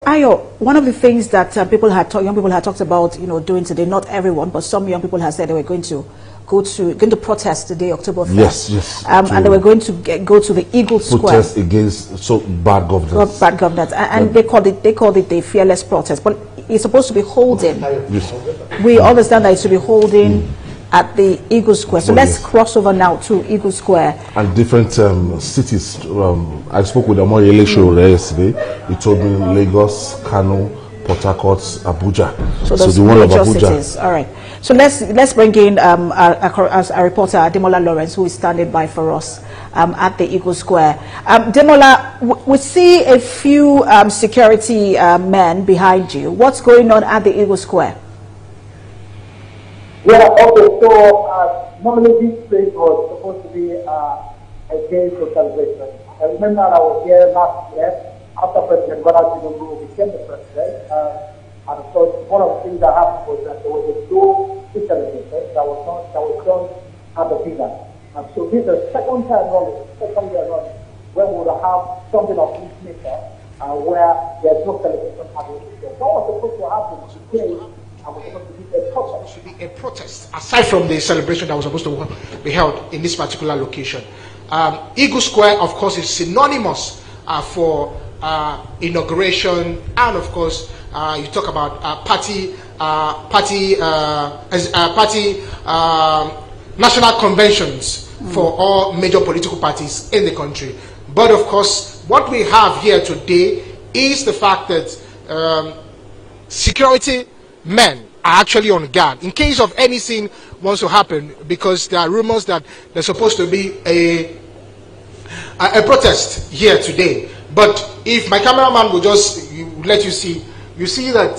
Ayo, one of the things that young people had talked about, doing today, not everyone, but some young people have said they were going to protest today, October 1st. Yes. And they were going to go to the Eagle Square. Protest against bad governance. Bad governance. And they called it the fearless protest. But it's supposed to be holding. Yes. We understand that it's to be holding at the Eagle Square. So let's cross over now to Eagle Square. And different cities. I spoke with Amor Elesho yesterday. He told me Lagos, Kano, Port Harcourt, Abuja. So the one of Abuja. Cities. All right. So let's bring in a reporter, Demola Lawrence, who is standing by for us at the Eagle Square. Demola, we see a few security men behind you. What's going on at the Eagle Square? Yeah, okay, so normally this place was supposed to be a day for celebration. I remember I was here last year after President Bola Tinubu became the president. And so one of the things that happened was that there was a show celebration that was done at the villa. And so this is the second year running when we will have something of this nature where there's no celebration at the villa. So what was supposed to happen today? A protest aside from the celebration that was supposed to be held in this particular location. Eagle Square, of course, is synonymous for inauguration, and of course, you talk about national conventions for all major political parties in the country. But of course, what we have here today is the fact that security men are actually on guard in case of anything wants to happen, because there are rumors that there's supposed to be a protest here today. But if my cameraman will just let you see that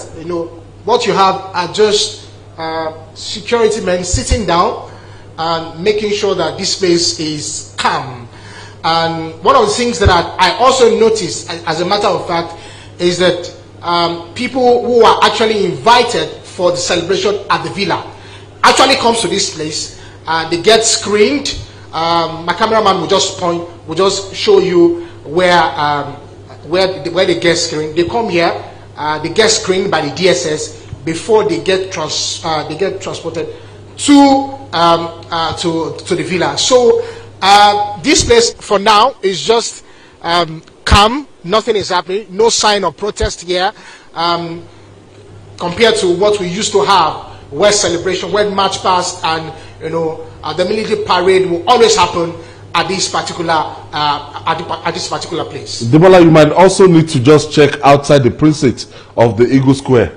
what you have are just security men sitting down and making sure that this place is calm. And one of the things that I also noticed, as a matter of fact, is that people who are actually invited for the celebration at the villa actually comes to this place and they get screened. My cameraman will just show you where they get screened. They come here, they get screened by the DSS before they get transported to the villa. So this place for now is just calm. Nothing is happening. No sign of protest here. Compared to what we used to have, where celebration, where march past, and the military parade will always happen at this particular place. Demola, you might also need to just check outside the precinct of the Eagle Square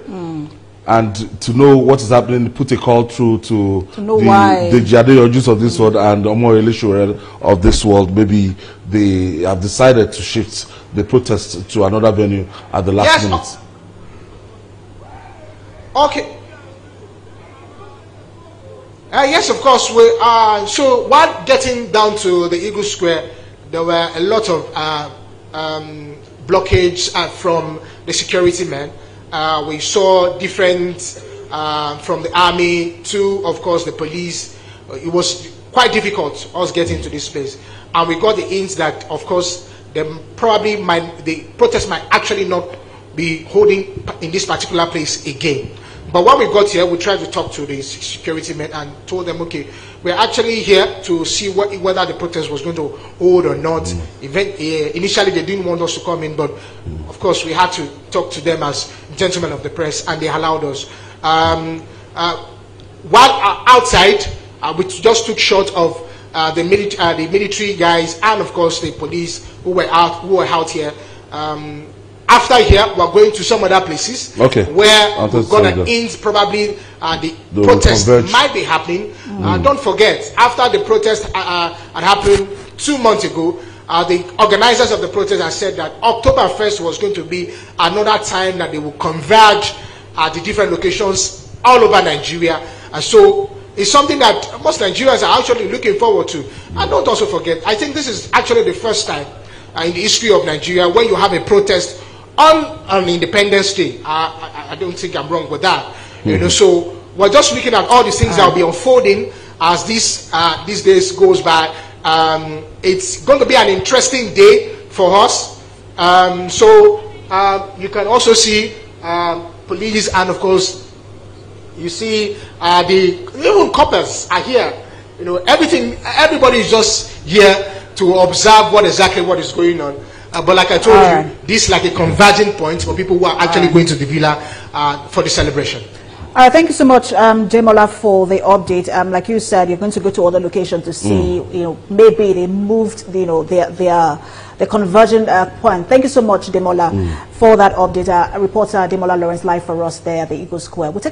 and to know what is happening. Put a call through to the Jadeyojus of this world and Omor Elesho of this world. Maybe they have decided to shift the protest to another venue at the last minute. Okay. Yes, of course. So while getting down to the Eagle Square, there were a lot of blockades from the security men. We saw different from the army to, of course, the police. It was quite difficult us getting to this place, and we got the hints that, of course, the protest might actually not be holding in this particular place again. But when we got here, we tried to talk to the security men and told them, okay, we're actually here to see whether the protest was going to hold or not. Initially, they didn't want us to come in, but of course, we had to talk to them as gentlemen of the press, and they allowed us. While outside, we just took shot of the military guys and, of course, the police who were out here. After here, we're going to some other places where we're going to end probably the protest might be happening. Don't forget, after the protest had happened 2 months ago, the organizers of the protest have said that October 1st was going to be another time that they will converge at the different locations all over Nigeria. And so it's something that most Nigerians are actually looking forward to. And don't also forget, I think this is actually the first time in the history of Nigeria when you have a protest on Independence Day. I don't think I'm wrong with that. So we're just looking at all the things that will be unfolding as these days goes by. It's going to be an interesting day for us. So you can also see police, and of course, you see even coppers are here. You know, everybody is just here to observe what is going on. But like I told you, this is like a converging point for people who are actually going to the villa for the celebration. Thank you so much, Demola, for the update. Like you said, you're going to go to other locations to see, you know, maybe they moved, you know, the convergent point. Thank you so much, Demola, for that update. Reporter Demola Lawrence live for us there at the Eagle Square. We'll take a